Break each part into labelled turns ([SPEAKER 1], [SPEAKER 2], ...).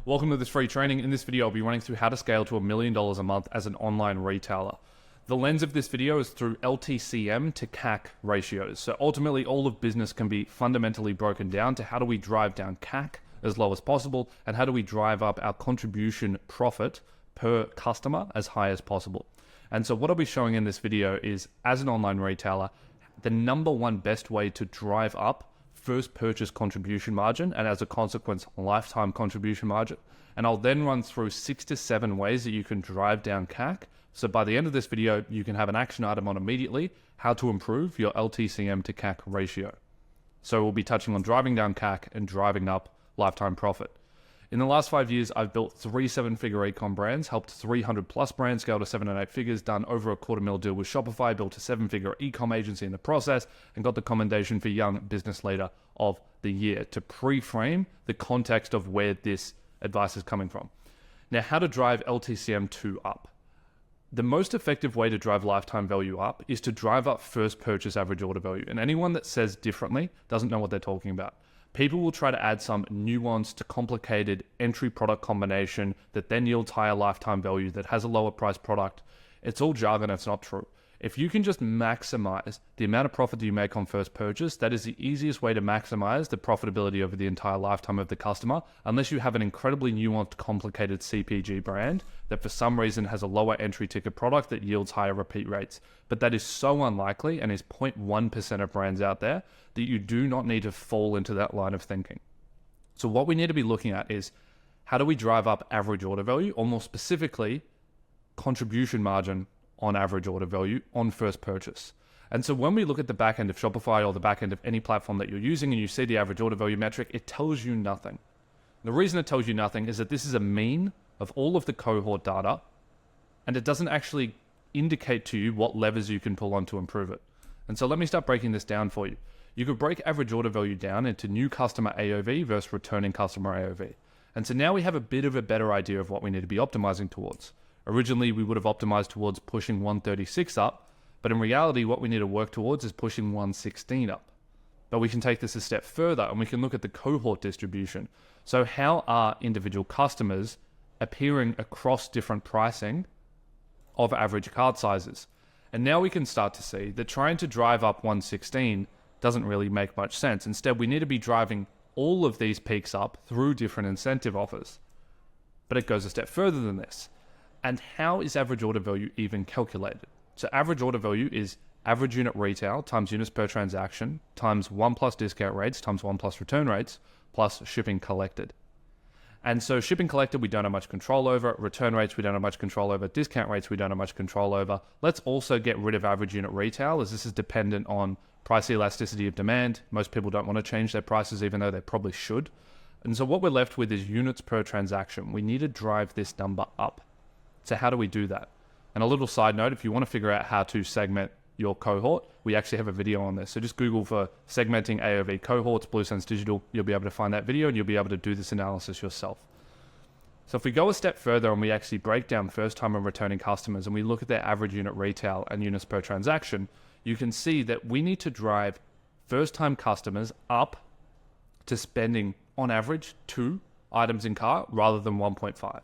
[SPEAKER 1] Welcome to this free training. In this video, I'll be running through how to scale to $1 million a month as an online retailer. The lens of this video is through LTCM to CAC ratios. So ultimately, all of business can be fundamentally broken down to how do we drive down CAC as low as possible, and how do we drive up our contribution profit per customer as high as possible. And so what I'll be showing in this video is, as an online retailer, the number one best way to drive up first purchase contribution margin, and as a consequence, lifetime contribution margin. And I'll then run through 6 to 7 ways that you can drive down CAC. So by the end of this video, you can have an action item on immediately, how to improve your LTCM to CAC ratio. So we'll be touching on driving down CAC and driving up lifetime profit. In the last 5 years, I've built 3 7-figure e-com brands, helped 300 plus brands scale to 7 and 8 figures, done over a $250,000 deal with Shopify, built a 7-figure e-com agency in the process, and got the commendation for Young Business Leader of the Year to pre-frame the context of where this advice is coming from. Now, how to drive LTCM2 up. The most effective way to drive lifetime value up is to drive up first purchase average order value. And anyone that says differently doesn't know what they're talking about. People will try to add some nuanced, complicated entry product combination that then yields higher lifetime value, that has a lower price product. It's all jargon, it's not true. If you can just maximize the amount of profit that you make on first purchase, that is the easiest way to maximize the profitability over the entire lifetime of the customer, unless you have an incredibly nuanced, complicated CPG brand that for some reason has a lower entry ticket product that yields higher repeat rates. But that is so unlikely and is 0.1% of brands out there that you do not need to fall into that line of thinking. So what we need to be looking at is, how do we drive up average order value, or more specifically, contribution margin on average order value on first purchase. And so when we look at the back end of Shopify or the back end of any platform that you're using and you see the average order value metric, it tells you nothing. The reason it tells you nothing is that this is a mean of all of the cohort data, and it doesn't actually indicate to you what levers you can pull on to improve it. And so let me start breaking this down for you. You could break average order value down into new customer AOV versus returning customer AOV. And so now we have a bit of a better idea of what we need to be optimizing towards. Originally, we would have optimized towards pushing 136 up, but in reality, what we need to work towards is pushing 116 up. But we can take this a step further and we can look at the cohort distribution. So how are individual customers appearing across different pricing of average cart sizes? And now we can start to see that trying to drive up 116 doesn't really make much sense. Instead, we need to be driving all of these peaks up through different incentive offers. But it goes a step further than this. And how is average order value even calculated? So average order value is average unit retail times units per transaction times 1 plus discount rates times 1 plus return rates plus shipping collected. And so shipping collected, we don't have much control over. Return rates, we don't have much control over. Discount rates, we don't have much control over. Let's also get rid of average unit retail, as this is dependent on price elasticity of demand. Most people don't want to change their prices, even though they probably should. And so what we're left with is units per transaction. We need to drive this number up. So how do we do that? And a little side note, if you want to figure out how to segment your cohort, we actually have a video on this. So just Google for segmenting AOV cohorts, Blue Sense Digital, you'll be able to find that video and you'll be able to do this analysis yourself. So if we go a step further and we actually break down first time and returning customers and we look at their average unit retail and units per transaction, you can see that we need to drive first time customers up to spending on average 2 items in cart rather than 1.5.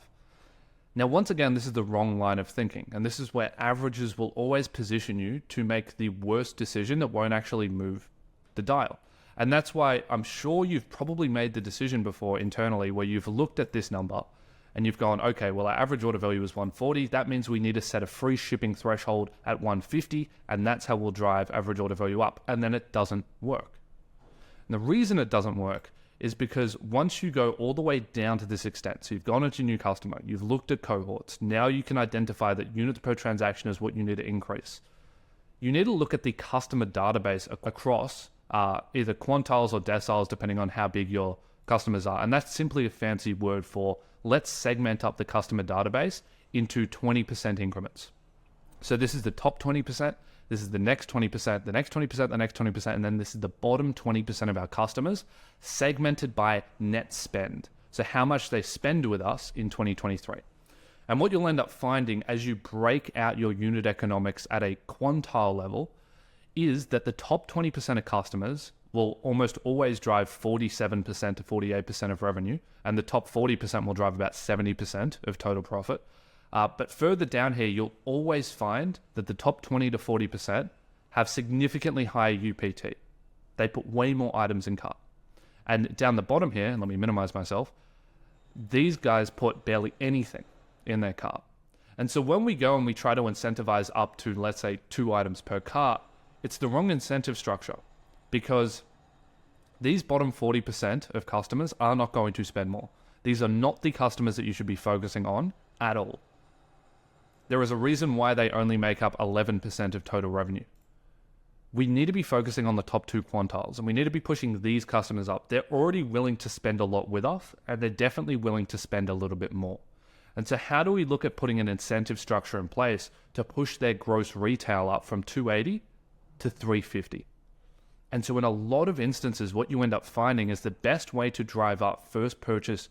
[SPEAKER 1] Now, once again, this is the wrong line of thinking, and this is where averages will always position you to make the worst decision that won't actually move the dial. And that's why I'm sure you've probably made the decision before internally where you've looked at this number and you've gone, okay, well, our average order value is 140. That means we need to set a free shipping threshold at 150, and that's how we'll drive average order value up. And then it doesn't work. And the reason it doesn't work is because once you go all the way down to this extent, so you've gone into new customer, you've looked at cohorts, now you can identify that units per transaction is what you need to increase. You need to look at the customer database across either quantiles or deciles, depending on how big your customers are. And that's simply a fancy word for let's segment up the customer database into 20% increments. So this is the top 20%, this is the next 20%, the next 20%, the next 20%, and then this is the bottom 20% of our customers segmented by net spend. So how much they spend with us in 2023. And what you'll end up finding as you break out your unit economics at a quantile level is that the top 20% of customers will almost always drive 47% to 48% of revenue, and the top 40% will drive about 70% of total profit. But further down here, you'll always find that the top 20 to 40% have significantly higher UPT. They put way more items in cart. And down the bottom here, and let me minimize myself, these guys put barely anything in their cart. And so when we go and we try to incentivize up to, let's say, 2 items per cart, it's the wrong incentive structure, because these bottom 40% of customers are not going to spend more. These are not the customers that you should be focusing on at all. There is a reason why they only make up 11% of total revenue. We need to be focusing on the top 2 quantiles, and we need to be pushing these customers up. They're already willing to spend a lot with us, and they're definitely willing to spend a little bit more. And so how do we look at putting an incentive structure in place to push their gross retail up from $280 to $350? And so in a lot of instances, what you end up finding is the best way to drive up first purchase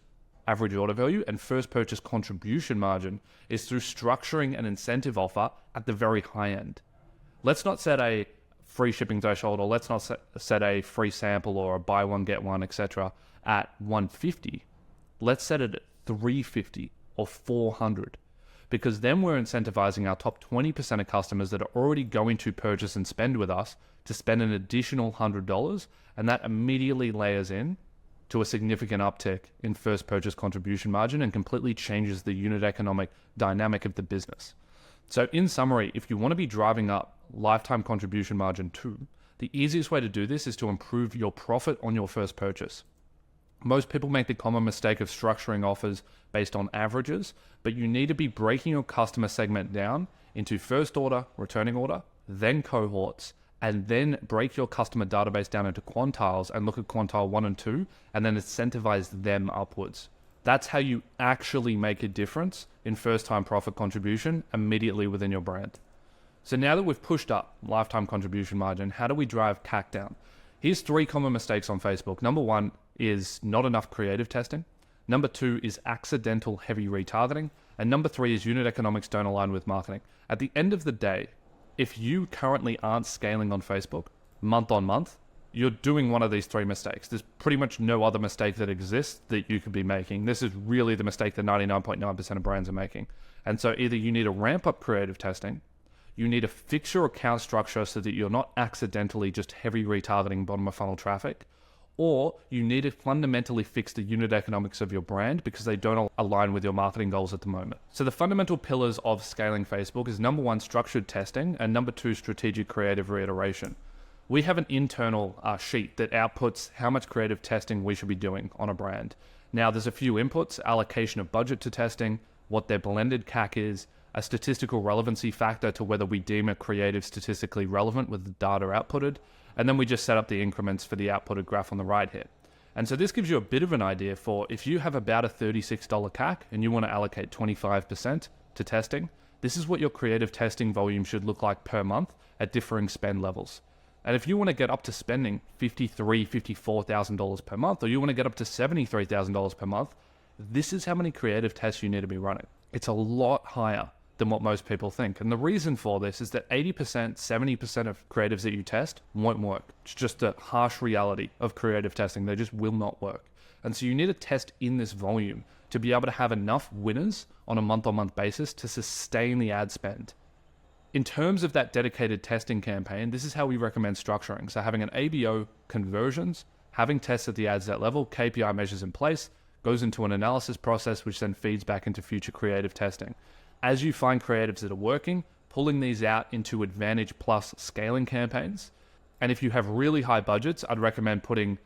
[SPEAKER 1] average order value and first purchase contribution margin is through structuring an incentive offer at the very high end. Let's not set a free shipping threshold, or let's not set a free sample or a buy one, get one, etc. at $150. Let's set it at $350 or $400, because then we're incentivizing our top 20% of customers that are already going to purchase and spend with us to spend an additional $100, and that immediately layers in to a significant uptick in first purchase contribution margin and completely changes the unit economic dynamic of the business. So in summary, if you want to be driving up lifetime contribution margin too, the easiest way to do this is to improve your profit on your first purchase. Most people make the common mistake of structuring offers based on averages, but you need to be breaking your customer segment down into first order, returning order, then cohorts, and then break your customer database down into quantiles and look at quantile 1 and 2, and then incentivize them upwards. That's how you actually make a difference in first-time profit contribution immediately within your brand. So now that we've pushed up lifetime contribution margin, how do we drive CAC down? Here's 3 common mistakes on Facebook. Number 1 is not enough creative testing. Number 2 is accidental heavy retargeting. And number 3 is unit economics don't align with marketing. At the end of the day, if you currently aren't scaling on Facebook month on month, you're doing one of these 3 mistakes. There's pretty much no other mistake that exists that you could be making. This is really the mistake that 99.9% of brands are making. And so either you need to ramp up creative testing, you need to fix your account structure so that you're not accidentally just heavy retargeting bottom of funnel traffic, or you need to fundamentally fix the unit economics of your brand because they don't align with your marketing goals at the moment. So the fundamental pillars of scaling Facebook is number 1, structured testing, and number 2, strategic creative reiteration. We have an internal sheet that outputs how much creative testing we should be doing on a brand. Now, there's a few inputs: allocation of budget to testing, what their blended CAC is, a statistical relevancy factor to whether we deem a creative statistically relevant with the data outputted, and then we just set up the increments for the outputted graph on the right here. And so this gives you a bit of an idea for if you have about a $36 CAC and you want to allocate 25% to testing, this is what your creative testing volume should look like per month at differing spend levels. And if you want to get up to spending $53,000, $54,000 per month, or you want to get up to $73,000 per month, this is how many creative tests you need to be running. It's a lot higher than what most people think. And the reason for this is that 80%, 70% of creatives that you test won't work. It's just a harsh reality of creative testing. They just will not work. And so you need to test in this volume to be able to have enough winners on a month-on-month basis to sustain the ad spend. In terms of that dedicated testing campaign, this is how we recommend structuring. So having an ABO conversions, having tests at the ad set level, KPI measures in place, goes into an analysis process, which then feeds back into future creative testing. As you find creatives that are working, pulling these out into Advantage Plus scaling campaigns. And if you have really high budgets, I'd recommend putting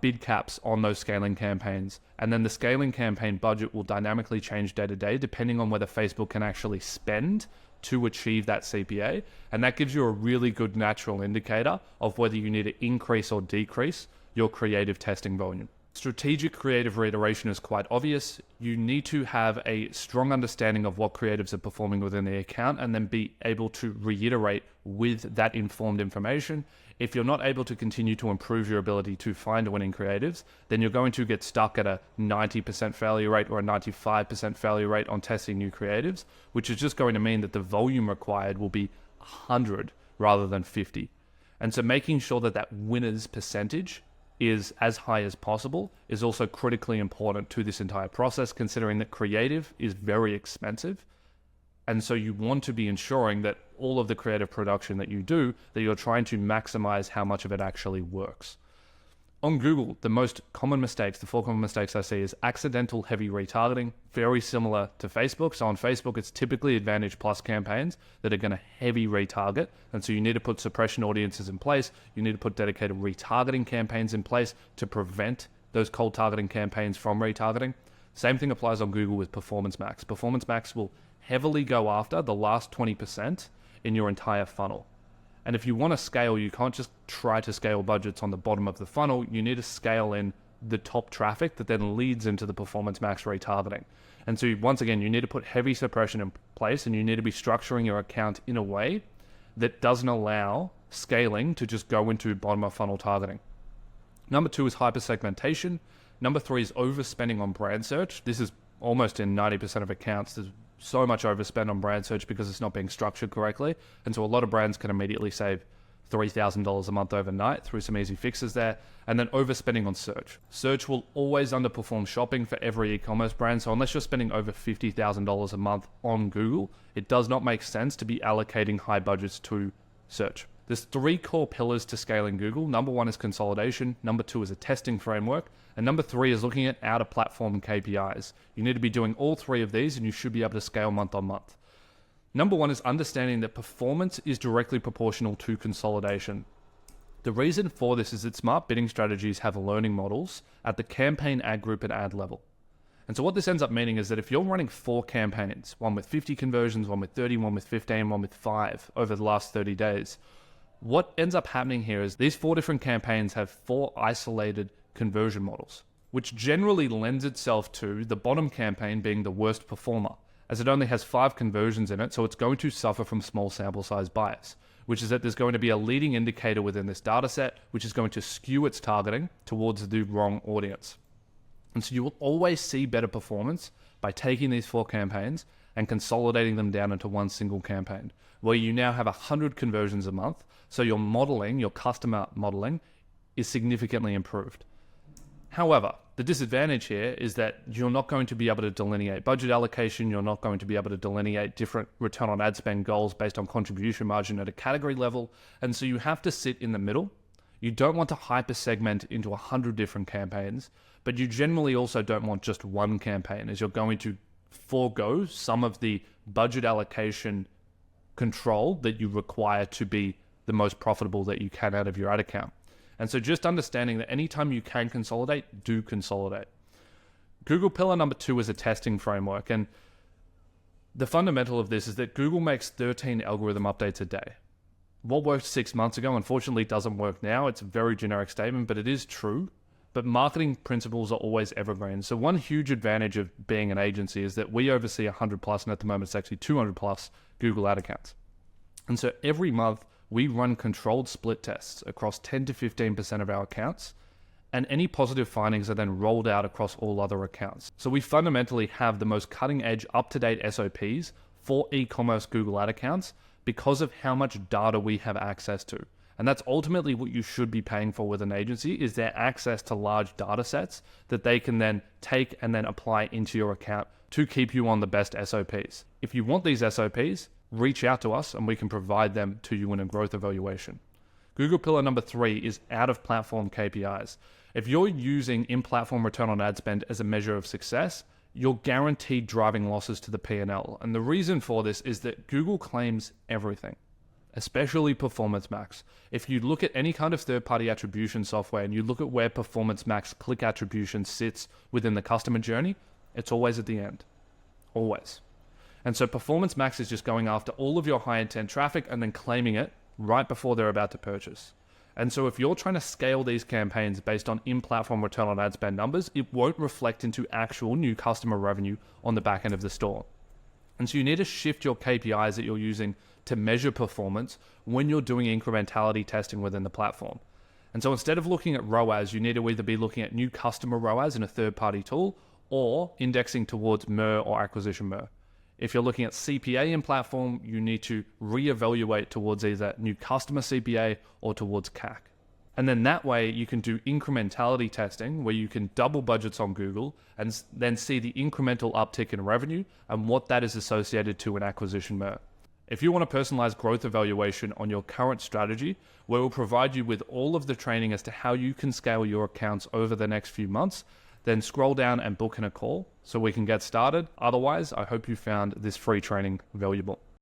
[SPEAKER 1] bid caps on those scaling campaigns. And then the scaling campaign budget will dynamically change day to day, depending on whether Facebook can actually spend to achieve that CPA. And that gives you a really good natural indicator of whether you need to increase or decrease your creative testing volume. Strategic creative reiteration is quite obvious. You need to have a strong understanding of what creatives are performing within the account and then be able to reiterate with that informed information. If you're not able to continue to improve your ability to find winning creatives, then you're going to get stuck at a 90% failure rate or a 95% failure rate on testing new creatives, which is just going to mean that the volume required will be 100 rather than 50. And so making sure that that winner's percentage is as high as possible is also critically important to this entire process, considering that creative is very expensive. And so you want to be ensuring that all of the creative production that you do, that you're trying to maximize how much of it actually works. On Google, the most common mistakes, the 4 common mistakes I see is accidental heavy retargeting, very similar to Facebook. So on Facebook, it's typically Advantage Plus campaigns that are going to heavy retarget. And so you need to put suppression audiences in place. You need to put dedicated retargeting campaigns in place to prevent those cold targeting campaigns from retargeting. Same thing applies on Google with Performance Max. Performance Max will heavily go after the last 20% in your entire funnel. And if you want to scale, you can't just try to scale budgets on the bottom of the funnel. You need to scale in the top traffic that then leads into the Performance Max retargeting. And so once again, you need to put heavy suppression in place, and you need to be structuring your account in a way that doesn't allow scaling to just go into bottom of funnel targeting. Number 2 is hypersegmentation. Number 3 is overspending on brand search. This is almost in 90% of accounts. There's so much overspend on brand search because it's not being structured correctly. And so a lot of brands can immediately save $3,000 a month overnight through some easy fixes there. And then overspending on search. Search will always underperform shopping for every e-commerce brand. So unless you're spending over $50,000 a month on Google, it does not make sense to be allocating high budgets to search. There's 3 core pillars to scaling Google. Number 1 is consolidation. Number 2 is a testing framework. And number 3 is looking at out-of-platform KPIs. You need to be doing all 3 of these, and you should be able to scale month on month. Number 1 is understanding that performance is directly proportional to consolidation. The reason for this is that smart bidding strategies have learning models at the campaign, ad group, and ad level. And so what this ends up meaning is that if you're running 4 campaigns, one with 50 conversions, one with 30, one with 15, one with 5 over the last 30 days, what ends up happening here is these 4 different campaigns have 4 isolated conversion models, which generally lends itself to the bottom campaign being the worst performer, as it only has 5 conversions in it, so it's going to suffer from small sample size bias, which is that there's going to be a leading indicator within this data set, which is going to skew its targeting towards the wrong audience. And so you will always see better performance by taking these 4 campaigns and consolidating them down into one single campaign, where you now have 100 conversions a month. So your modeling, your customer modeling, is significantly improved. However, the disadvantage here is that you're not going to be able to delineate budget allocation. You're not going to be able to delineate different return on ad spend goals based on contribution margin at a category level. And so you have to sit in the middle. You don't want to hyper segment into 100 different campaigns, but you generally also don't want just one campaign, as you're going to forego some of the budget allocation control that you require to be the most profitable that you can out of your ad account. And so just understanding that anytime you can consolidate, do consolidate. Google pillar number 2 is a testing framework. And the fundamental of this is that Google makes 13 algorithm updates a day. What worked 6 months ago, unfortunately, doesn't work now. It's a very generic statement, but it is true. But marketing principles are always evergreen. So one huge advantage of being an agency is that we oversee 100 plus, and at the moment it's actually 200 plus Google ad accounts. And so every month we run controlled split tests across 10 to 15% of our accounts, and any positive findings are then rolled out across all other accounts. So we fundamentally have the most cutting edge, up-to-date SOPs for e-commerce Google ad accounts because of how much data we have access to. And that's ultimately what you should be paying for with an agency, is their access to large data sets that they can then take and then apply into your account to keep you on the best SOPs. If you want these SOPs, reach out to us and we can provide them to you in a growth evaluation. Google pillar number 3 is out-of-platform KPIs. If you're using in-platform return on ad spend as a measure of success, you're guaranteed driving losses to the P&L. And the reason for this is that Google claims everything, especially Performance Max. If you look at any kind of third-party attribution software and you look at where Performance Max click attribution sits within the customer journey, it's always at the end. Always. And so Performance Max is just going after all of your high-intent traffic and then claiming it right before they're about to purchase. And so if you're trying to scale these campaigns based on in-platform return on ad spend numbers, it won't reflect into actual new customer revenue on the back end of the store. And so you need to shift your KPIs that you're using to measure performance when you're doing incrementality testing within the platform. And so instead of looking at ROAS, you need to either be looking at new customer ROAS in a third-party tool or indexing towards MER or acquisition MER. If you're looking at CPA in platform, you need to reevaluate towards either new customer CPA or towards CAC. And then that way you can do incrementality testing where you can double budgets on Google and then see the incremental uptick in revenue and what that is associated to an acquisition MER. If you want a personalized growth evaluation on your current strategy, we will provide you with all of the training as to how you can scale your accounts over the next few months, then scroll down and book in a call so we can get started. Otherwise, I hope you found this free training valuable.